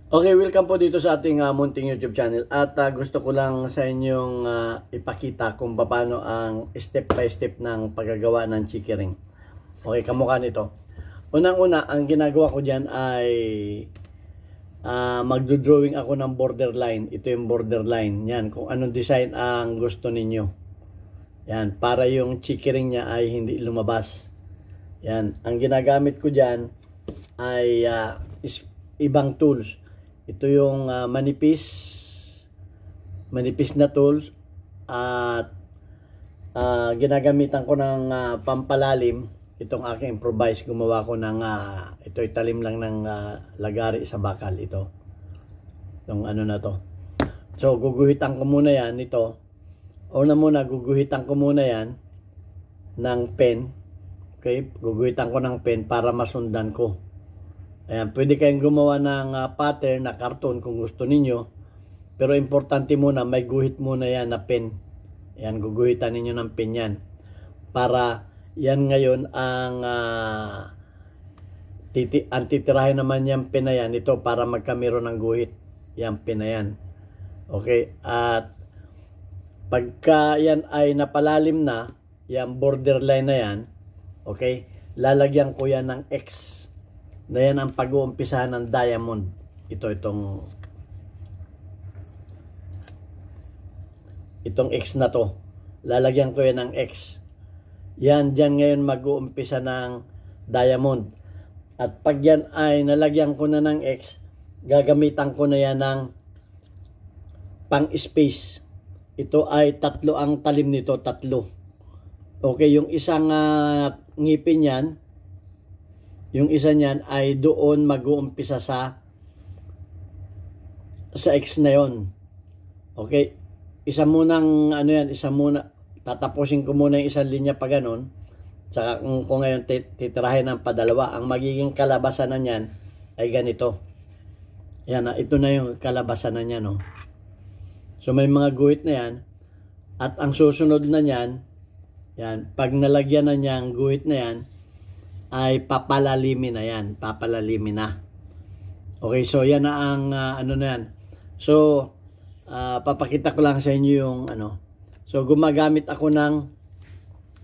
Okay, welcome po dito sa ating munting YouTube channel at gusto ko lang sa inyong ipakita kung paano ang step by step ng paggagawa ng chikiring. Okay, kamukha nito. Unang-una, ang ginagawa ko dyan ay magdo-drawing ako ng borderline. Ito yung borderline. Yan, kung anong design ang gusto ninyo. Yan, para yung chikiring niya ay hindi lumabas. Yan, ang ginagamit ko dyan ay ibang tools. Ito yung manipis na tools at ginagamitan ko ng pampalalim. Itong aking improvise, gumawa ko ng ito'y talim lang ng lagari sa bakal ito. Itong ano na to. So guguhitan ko muna yan ito. Una muna guguhitan ko muna yan ng pen. Okay, guguhitan ko ng pen para masundan ko. Ayan, pwede kayong gumawa ng pattern na karton kung gusto ninyo. Pero importante muna, may guhit muna yan na pen. Ayan, guguhitan ninyo ng pen yan. Para yan ngayon ang titirahin naman yung pen na yan. Ito para magkamero ng guhit. Yan, pen na yan. Okay, at pagka yan ay napalalim na, yan borderline na yan, okay, lalagyan ko yan ng X. Na yan ang pag-uumpisahan ng diamond. Itong X na to. Lalagyan ko yan ng X. Yan, dyan ngayon mag-uumpisa ng diamond. At pag yan ay nalagyan ko na ng X, gagamitan ko na yan ng pang-space. Ito ay tatlo ang talim nito, tatlo. Okay, yung isang ngipin yan, yung isa niyan ay doon mag-uumpisa sa X na yon. Okay, isa munang isa muna, tatapusin ko muna yung isang linya pa ganon. Saka kung ngayon titirahin ng padalawa, ang magiging kalabasan na niyan ay ganito. Yan na, ito na yung kalabasan na niya, no. So may mga guhit na yan. At ang susunod na niyan, yan, pag nalagyan na niya ang guhit na yan, ay papalalimin na yan. Papalalimin na. Okay, so yan na ang ano na yan. So, papakita ko lang sa inyo yung So, gumagamit ako ng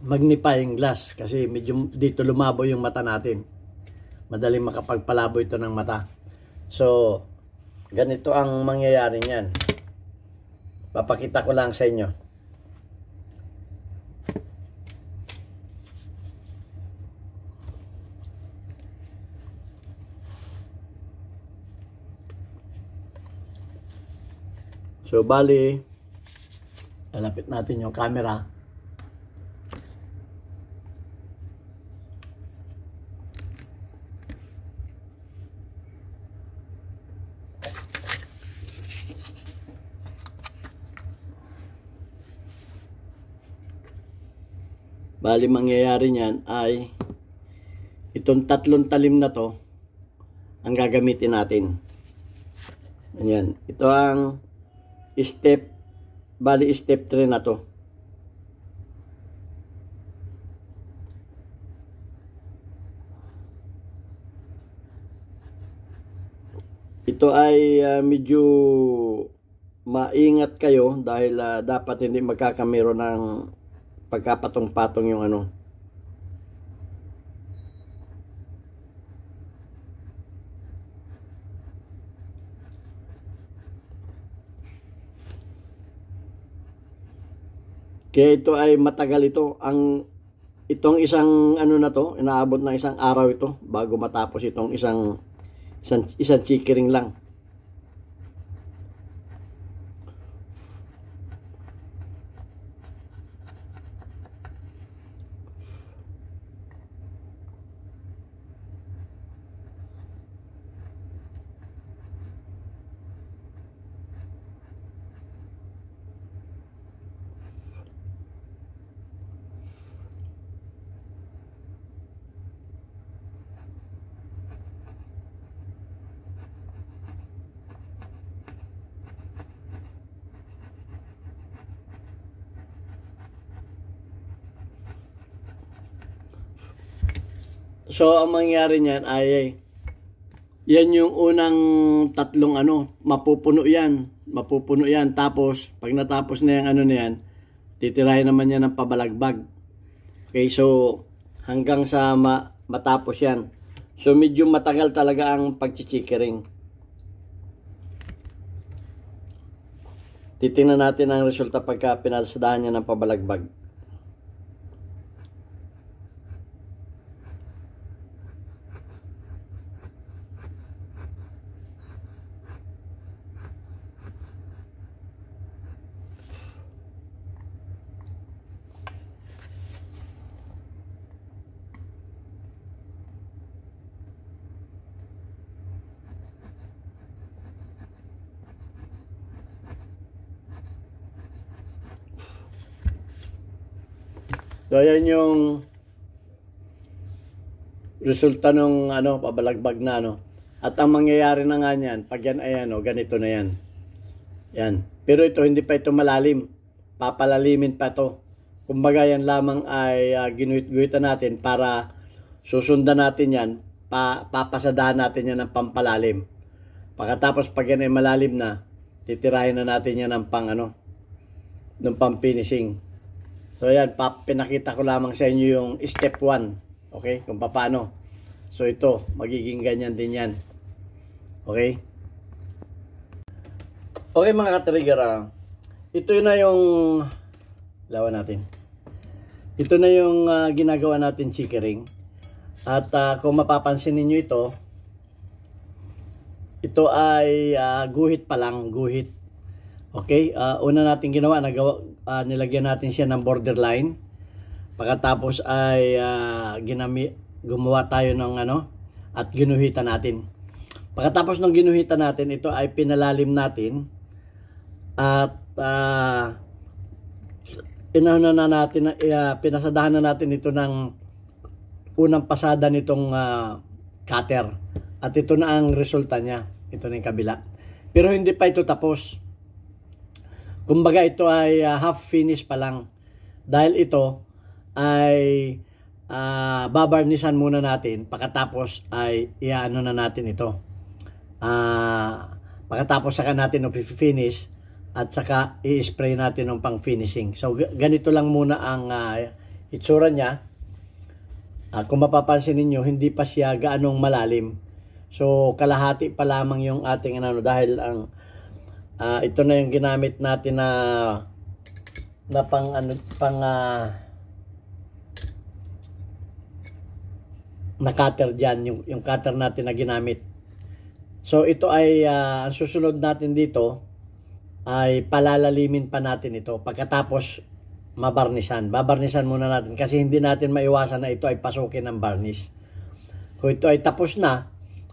magnifying glass kasi medyo dito lumabo yung mata natin. Madaling makapagpalabo ito ng mata. So, ganito ang mangyayari niyan. Papakita ko lang sa inyo. So, bali, lalapit natin yung camera. Bali, mangyayari niyan ay itong tatlong talim na to ang gagamitin natin. Ayan. Ito ang step 3 na to. Ito ay medyo maingat kayo dahil dapat hindi magkakamero ng pagkapatong-patong yung Kaya ito ay matagal ito. Itong isang na to, inaabot ng isang araw ito bago matapos itong isang chikiring lang. So, ang mangyayari niyan ay Yan yung unang tatlong mapupuno yan. Mapupuno yan. Tapos, pag natapos na yung na yan, titirahin naman yan ng pabalagbag. Okay, so, hanggang sa matapos yan. So, medyo matagal talaga ang pagchichikering. Titingnan natin ang resulta pagka pinalsadahan niya ng pabalagbag. So, ayan yung resulta ng pabalagbag na At ang mangyayari na nga niyan, pag yan ay ganito na yan. Yan. Pero ito, hindi pa ito malalim. Papalalimin pa ito. Kumbaga yan lamang ay ginuhit-guhitan natin para susundan natin yan. Papasadahan natin yan ng pampalalim. Pagkatapos pag yan ay malalim na, titirahin na natin yan ng ng pang-finishing. So yan, pinakita ko lamang sa inyo yung step 1. Okay? Kung paano. So ito, magiging ganyan din yan. Okay? Okay mga ka-trigger, ito na yung lawan natin. Ito na yung ginagawa natin chickering. At kung mapapansin niyo ito ay guhit pa lang, guhit. Okay, una natin ginawa, nilagyan natin siya ng borderline. Pagkatapos ay gumawa tayo ng at ginuhitan natin. Pagkatapos ng ginuhitan natin, ito ay pinalalim natin at pinasadahan na natin ito ng unang pasada nitong cutter. At ito na ang resulta niya. Ito na yung kabila. Pero hindi pa ito tapos. Kumbaga ito ay half finish pa lang. Dahil ito ay babarnisan muna natin. Pagkatapos ay iano na natin ito. Pagkatapos saka natin i-finish at saka i-spray natin ng pang finishing. So ganito lang muna ang itsura niya. Kung mapapansin ninyo, hindi pa siya gaanong malalim. So kalahati pa lamang yung ating dahil ang ito na yung ginamit natin na na cutter dyan, yung cutter natin na ginamit. So ito ay ang susunod natin dito ay palalalimin pa natin ito pagkatapos babarnisan muna natin kasi hindi natin maiwasan na ito ay pasukin ng varnish. Kung ito ay tapos na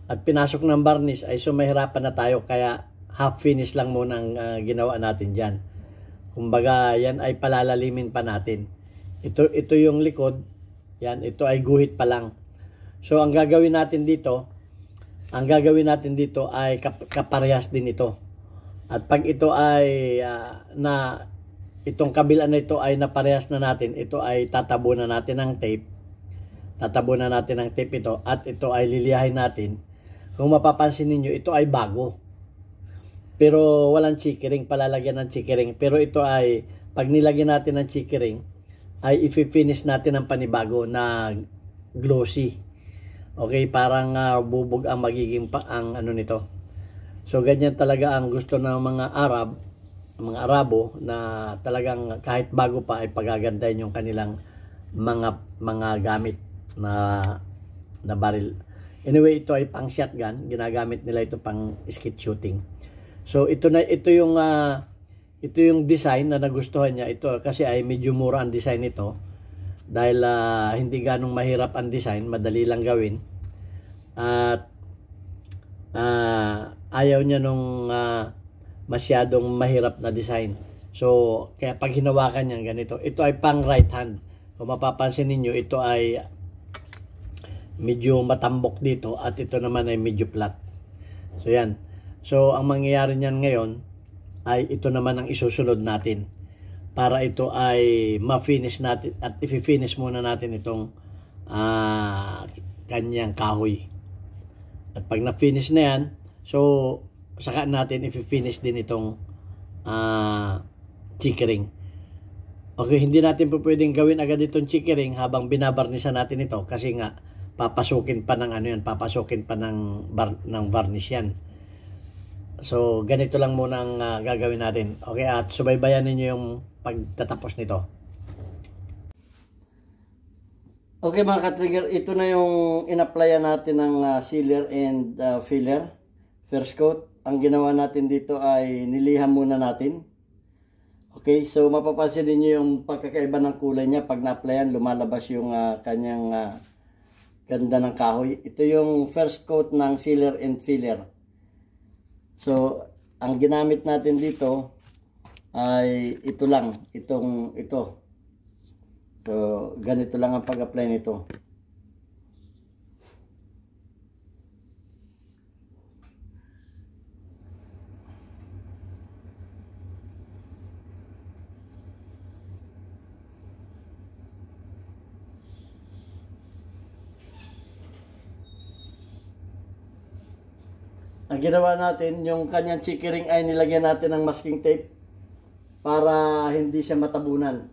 at pinasok ng varnish ay mahirapan na tayo, kaya half finish lang muna ang ginawa natin dyan. Kumbaga yan ay palalalimin pa natin. Ito yung likod, yan, ito ay guhit pa lang. So ang gagawin natin dito ay kaparehas din ito. At pag ito ay itong kabila na ito ay naparehas na natin, ito ay tatabunan natin ng tape. Tatabunan natin ng tape ito at ito ay liliyahin natin. Kung mapapansin niyo, ito ay bago. Pero walang chickering, palalagyan ng chickering. Pero ito ay, pag nilagyan natin ng chickering, ay i-finish natin ng panibago na glossy. Okay, parang bubog ang magiging nito. So ganyan talaga ang gusto ng mga Arabo na talagang kahit bago pa ay pagagandahin yung kanilang mga gamit na baril. Anyway, ito ay pang shotgun, ginagamit nila ito pang skeet shooting. So ito yung design na nagustuhan niya. Ito kasi ay medyo mura ang design nito. Dahil hindi ganong mahirap ang design, madali lang gawin. At ayaw niya nung masyadong mahirap na design. So kaya pag hinawakan niya ganito, ito ay pang right hand. Kung mapapansin niyo, ito ay medyo matambok dito at ito naman ay medyo flat. So yan. So, ang mangyayari niyan ngayon ay ito naman ang isusunod natin para ito ay ma-finish natin at i-finish muna natin itong kanyang kahoy. At pag na-finish na yan, so saka natin i-finish din itong chickering. Okay, hindi natin po pwedeng gawin agad itong chickering habang binabarnisan natin ito kasi nga papasukin pa ng papasukin pa ng varnish yan. So ganito lang muna ang gagawin natin. Okay, at subaybayan ninyo yung pagtatapos nito. Okay mga ka-trigger, ito na yung in-applyan natin ng sealer and filler. First coat, ang ginawa natin dito ay niliham muna natin. Okay, so mapapansin niyo yung pagkakaiba ng kulay niya. Pag na-applyan, lumalabas yung kanyang ganda ng kahoy. Ito yung first coat ng sealer and filler. So, ang ginamit natin dito ay ito lang, ito. So, ganito lang ang pag-apply nito. Ang ginawa natin, yung kanyang chickering ay nilagyan natin ng masking tape para hindi siya matabunan.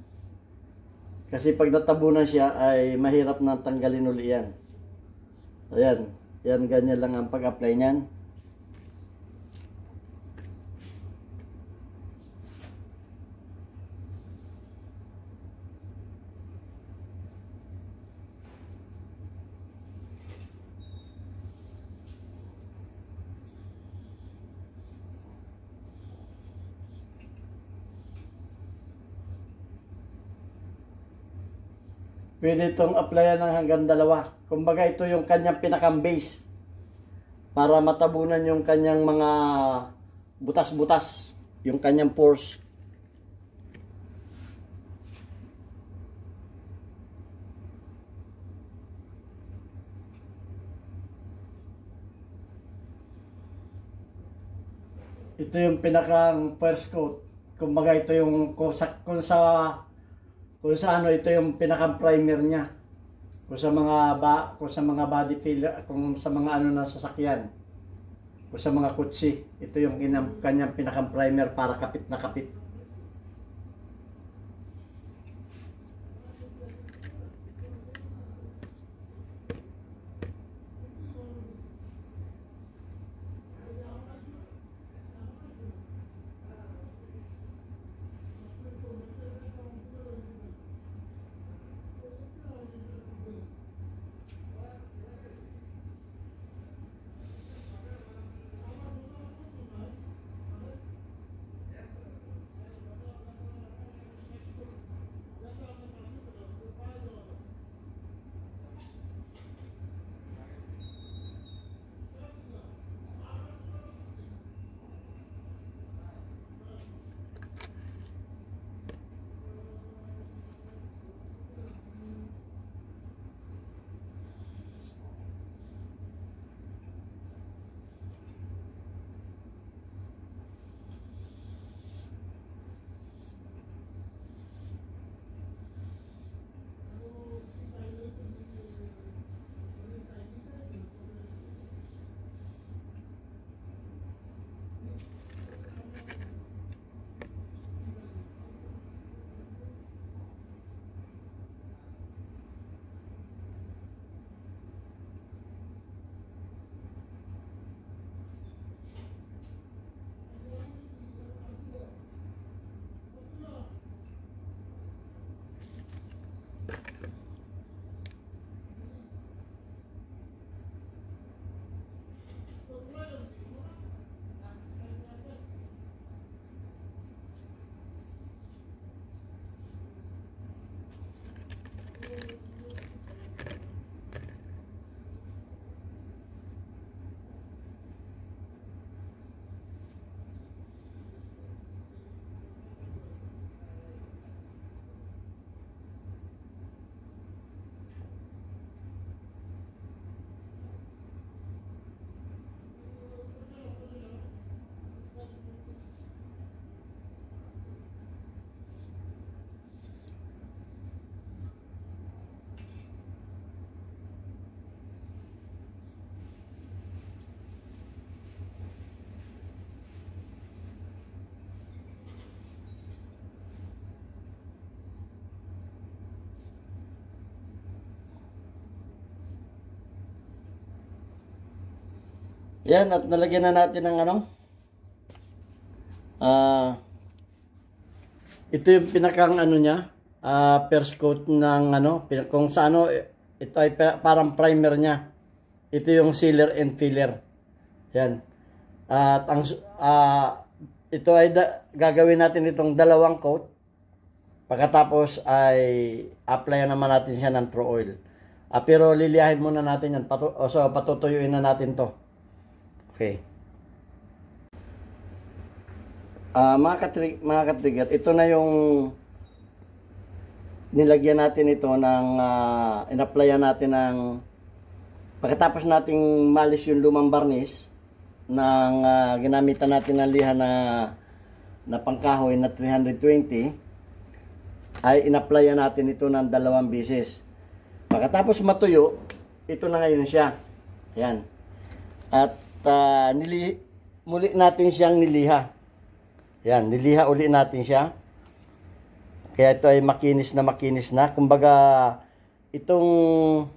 Kasi pag natabunan siya ay mahirap na tanggalin uli yan. Ayan, yan ganyan lang ang pag-apply niyan. Pwede itong applyan ng hanggang 2. Kumbaga ito yung kanyang pinakang base para matabunan yung kanyang mga butas-butas, yung kanyang pores. Ito yung pinakang first coat. Kumbaga ito yung kung sa ano, ito yung pinakang primer niya. Kung sa mga body filler, kung sa mga ano na sasakyan. Kung sa mga kutsi, ito yung kanyang pinakang primer para kapit na kapit. Yan, at nalagyan na natin ng ano. Ito yung pinakang ano niya, first coat ng ano, kung sa ano, ito ay parang primer niya. Ito yung sealer and filler. Yan. At ang ito ay gagawin natin itong dalawang coat. Pagkatapos ay apply naman natin siya ng true oil. Pero liliyahin muna natin yan. So patutuyuin na natin to. Okay. Mga katrigger, ito na yung nilagyan natin ito ng in-applyan natin ng pagkatapos nating malis yung lumang varnish ng ginamitan natin ng liha na pangkahoy na 320 ay in-applyan natin ito ng 2 beses. Pagkatapos matuyo, ito na ngayon siya. Ayan. At muli natin siyang niliha. Yan, niliha uli natin siya. Kaya ito ay makinis na. Kumbaga, itong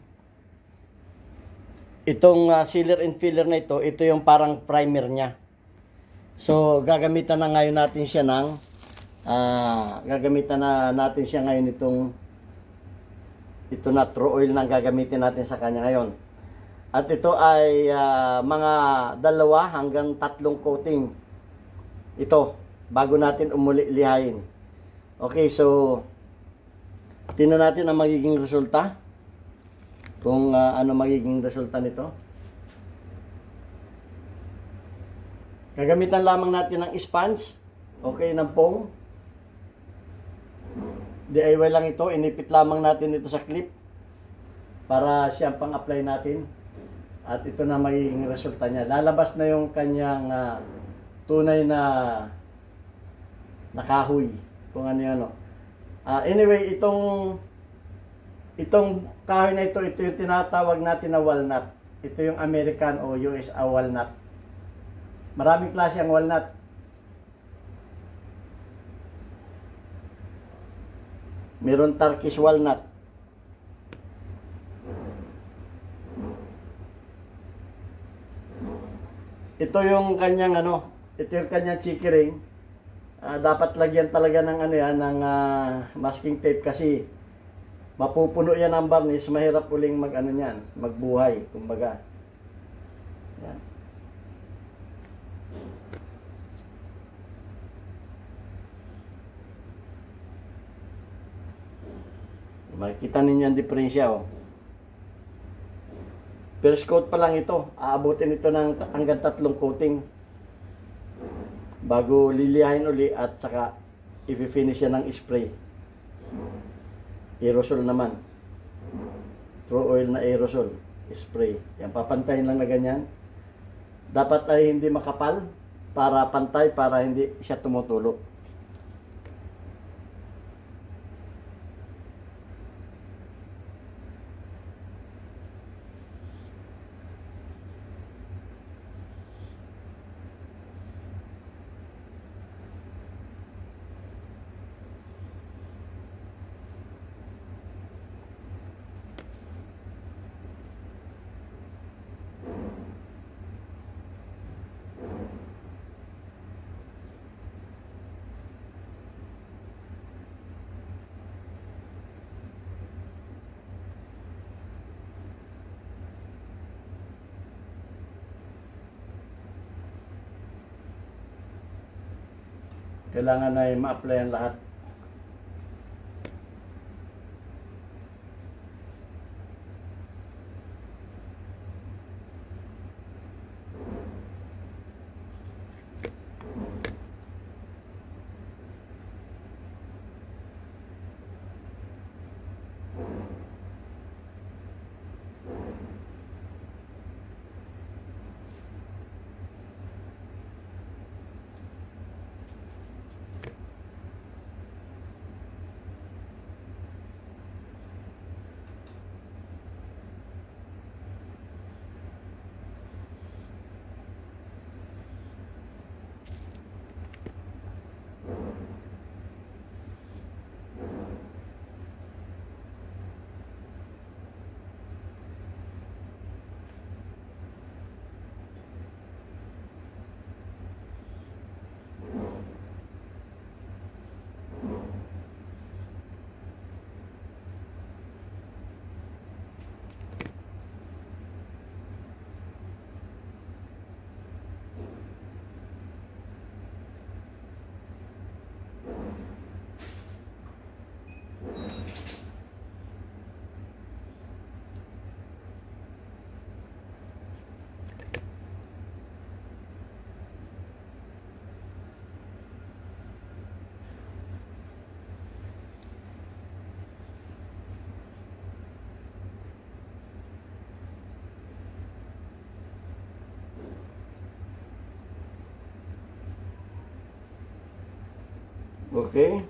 sealer and filler na ito yung parang primer niya. So, gagamitan na ngayon natin siya ng, ito na true oil na gagamitin natin sa kanya ngayon. At ito ay mga 2 hanggang 3 coating. Ito, bago natin umuli lihain. Okay, so tingnan natin ang magiging resulta. Kung ano magiging resulta nito. Gagamitan lamang natin ng sponge. Okay, ng pong. DIY lang ito. Inipit lamang natin ito sa clip para siyang pang-apply natin. At ito na magiging resulta niya. Lalabas na yung kanyang tunay na nakahoy. Kung ano yan. Anyway, itong kahoy na ito yung tinatawag natin na walnut. Ito yung American o US walnut. Maraming klase ang walnut. Meron Turkish walnut. Ito yung kanyang ito yung kanyang chicky ring. Dapat lagyan talaga ng ng masking tape kasi mapupuno yan ang varnish, mahirap uling magbuhay, kumbaga. Yan. Makikita ninyo ang diferensya, oh. First coat pa lang ito, aabutin ito ng hanggang 3 coating bago lilihain uli at saka i-finish yan ng spray. Aerosol naman. True oil na aerosol. Spray. Yan, papantayin lang na ganyan. Dapat ay hindi makapal para pantay, para hindi siya tumutulo. Kailangan ay ma-applyan lahat. Okay.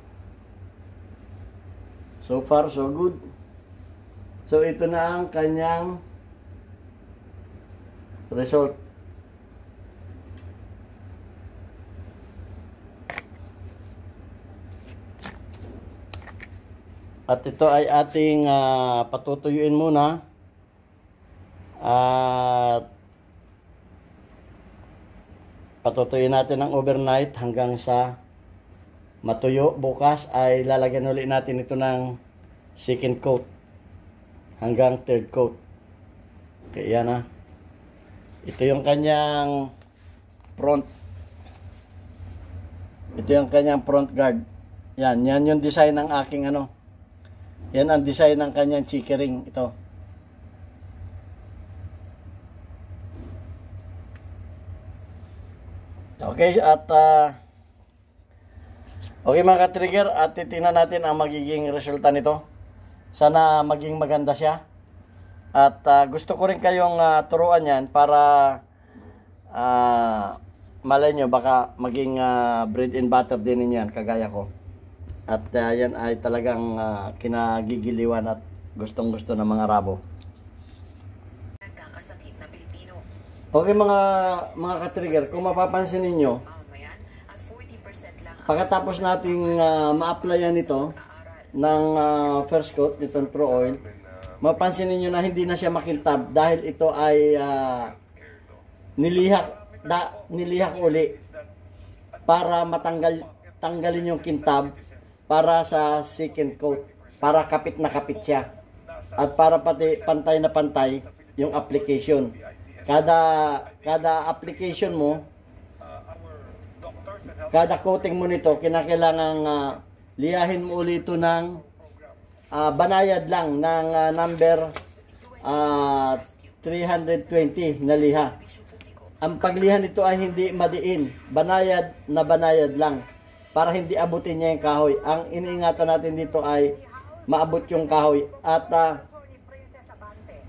So far, so good. So, ito na ang kanyang result. At ito ay ating patutuyuin muna. At patutuyuin natin ng overnight hanggang sa matuyo. Bukas ay lalagyan ulit natin ito ng second coat hanggang third coat. Okay, yan na. Ito yung kanyang front. Ito yung kanyang front guard. Yan yung design ng aking ano. Yan ang design ng kanyang checkering. Ito. Okay, at okay mga ka-trigger, at titingnan natin ang magiging resulta nito. Sana maging maganda siya. At gusto ko rin kayong turuan yan para malay nyo baka maging bread and butter din ninyo yan, kagaya ko. At yan ay talagang kinagigiliwan at gustong-gusto ng mga rabo. Okay mga ka-trigger, kung mapapansin ninyo, pagkatapos nating ma-applyan ito ng first coat, nitong True Oil, mapansin niyo na hindi na siya makintab dahil ito ay nilihak uli para tanggalin yung kintab para sa second coat, para kapit na kapit siya at para pati pantay na pantay yung application. Kada application mo, kada coating mo nito, kinakailangang liyahin mo ulit ito ng banayad lang ng number 320 na liha. Ang paglihan nito ay hindi madiin, banayad na banayad lang para hindi abutin niya yung kahoy. Ang iniingatan natin dito ay maabot yung kahoy at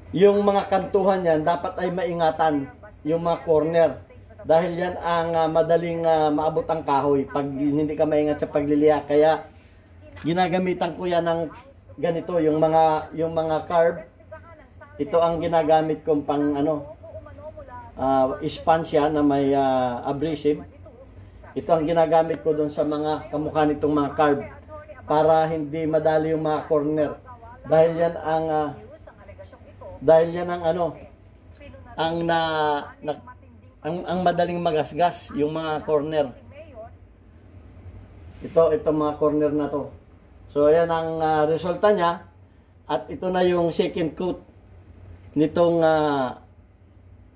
yung mga kantuhan yan dapat ay maingatan, yung mga corner, dahil yan ang madaling maabot ang kahoy pag hindi ka maingat sa pagliliha. Kaya ginagamitan ko yan ng ganito, yung mga carb. Ito ang ginagamit kong pang sponge yan na may abrasive. Ito ang ginagamit ko doon sa mga kamukha nitong mga carb para hindi madali yung mga corner, dahil yan ang ang madaling magasgas yung mga corner. Ito mga corner na to. So ayan ang resulta niya, at ito na yung second coat nitong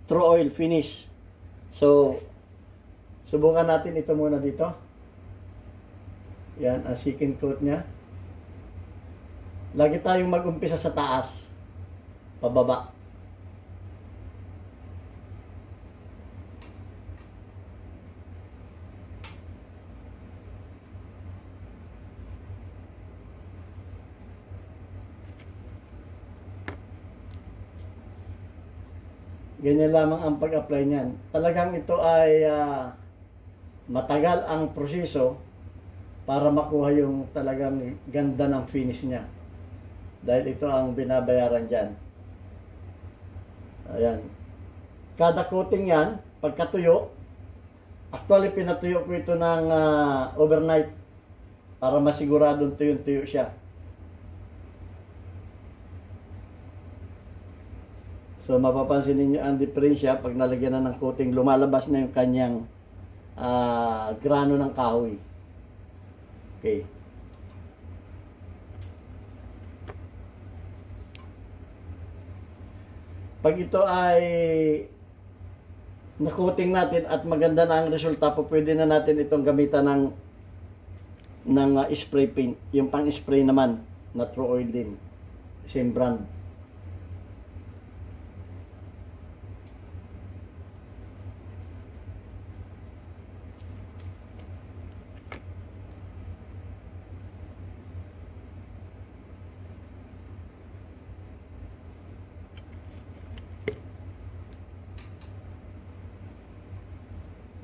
True Oil finish. So subukan natin ito muna dito. Yan ang second coat niya. Lagi tayong mag-umpisa sa taas, pababa. Ganyan lamang ang pag-apply niyan. Talagang ito ay matagal ang proseso para makuha yung talagang ganda ng finish niya. Dahil ito ang binabayaran dyan. Ayan. Kada coating yan, pagkatuyo, actually pinatuyo ko ito ng overnight para masiguradong tuyo-tuyo siya. So mapapansin niyo ang diferensya pag nalagyan na ng coating, lumalabas na yung kanyang grano ng kahoy. Okay. Pag ito ay na-coating natin at maganda na ang resulta, pwede na natin itong gamitan ng spray paint. Yung pang-spray naman na True Oil din. Same brand.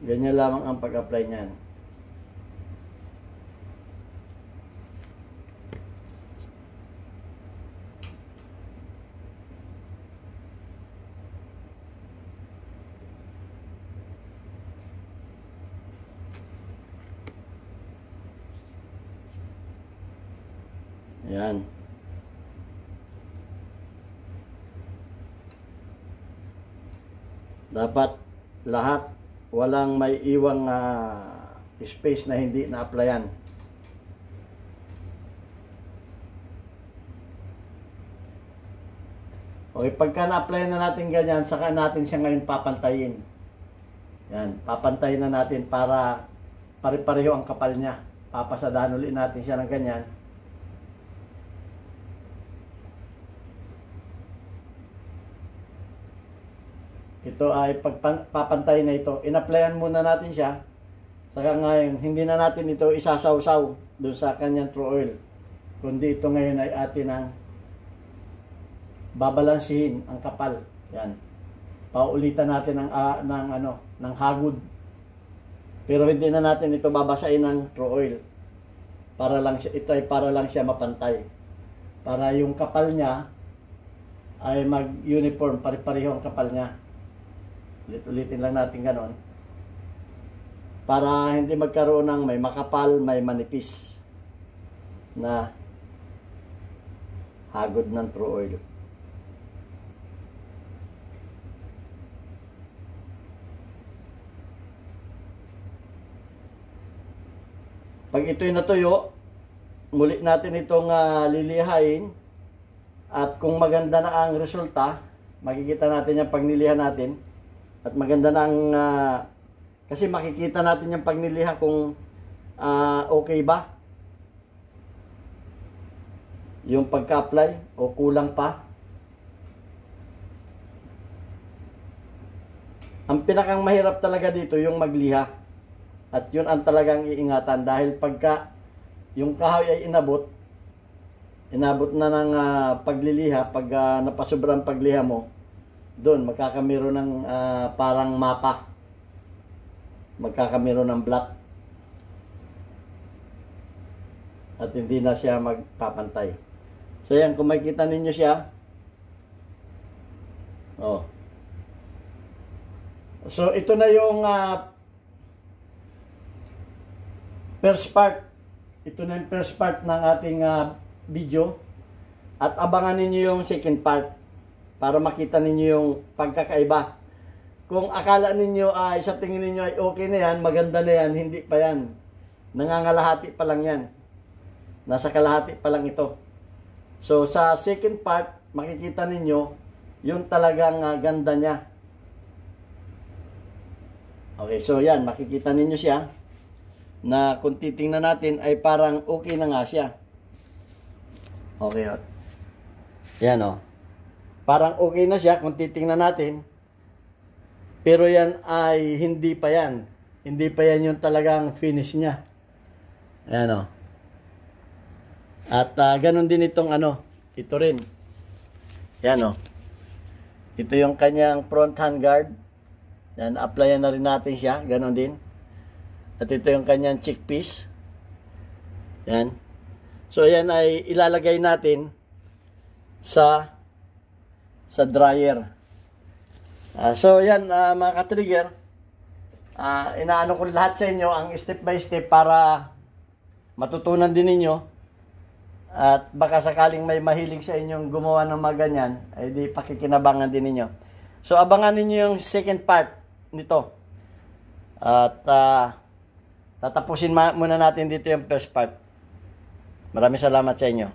Ganyan lamang ang pag-apply niyan. Yan. Dapat lahat, walang may iwang space na hindi na-applyan. Okay, pagka na-applyan na natin ganyan, saka natin siya ngayon papantayin. Yan, papantayin na natin para pare-pareho ang kapal niya. Papasadahan ulit natin siya ng ganyan. Ito ay pagpapantay na ito. In-applyan muna natin siya. Saka ngayon, hindi na natin ito isasawsaw doon sa kanyang true oil. Kundi ito ngayon ay atin ang babalansihin ang kapal. Yan. Paulitan natin ng hagod. Pero hindi na natin ito babasahin ng true oil. Ito ay para lang siya mapantay. Para yung kapal niya ay mag-uniform, pare-pareho ang kapal niya. Ulit-ulitin lang natin ganon. Para hindi magkaroon ng may makapal, may manipis na hagod ng true oil. Pag ito'y natuyo, muli natin itong lilihain. At kung maganda na ang resulta, makikita natin yung pagnilihan natin. At maganda na ang, kasi makikita natin yung pagniliha kung okay ba. Yung pagka-apply o kulang pa. Ang pinakang mahirap talaga dito yung magliha. At yun ang talagang iingatan dahil pagka yung kahoy ay inabot na ng pagliliha, pag napasobrang pagliha mo, doon magkakamero ng parang mapa. Magkakamero ng black. At hindi na siya magpapantay. So yan, kung makikita ninyo siya, oh. So ito na yung first part. Ito na yung first part ng ating video. At abangan ninyo yung second part para makita ninyo yung pagkakaiba. Kung akala ninyo sa tingin ninyo ay okay na yan, maganda na yan, hindi pa yan. Nangangalahati pa lang yan. Nasa kalahati pa lang ito. So sa second part, makikita ninyo yung talagang ganda niya. Okay, so yan, makikita ninyo siya na kung titingnan natin ay parang okay na nga siya. Okay, o. Yan, o. Parang okay na siya kung titingnan natin. Pero yan ay hindi pa yan. Hindi pa yan yung talagang finish niya. Ayan, o. At ganun din itong ito rin. Yan, o. Ito yung kanyang front handguard. Yan, applyan na rin natin siya. Ganun din. At ito yung kanyang cheekpiece. Yan. So, yan ay ilalagay natin sa dryer. So, yan mga ka-trigger. Inaano ko lahat sa inyo ang step by step para matutunan din ninyo. At baka sakaling may mahilig sa inyong gumawa ng mga ganyan, ay di pakikinabangan din ninyo. So, abangan ninyo yung second part nito. At tatapusin muna natin dito yung first part. Maraming salamat sa inyo.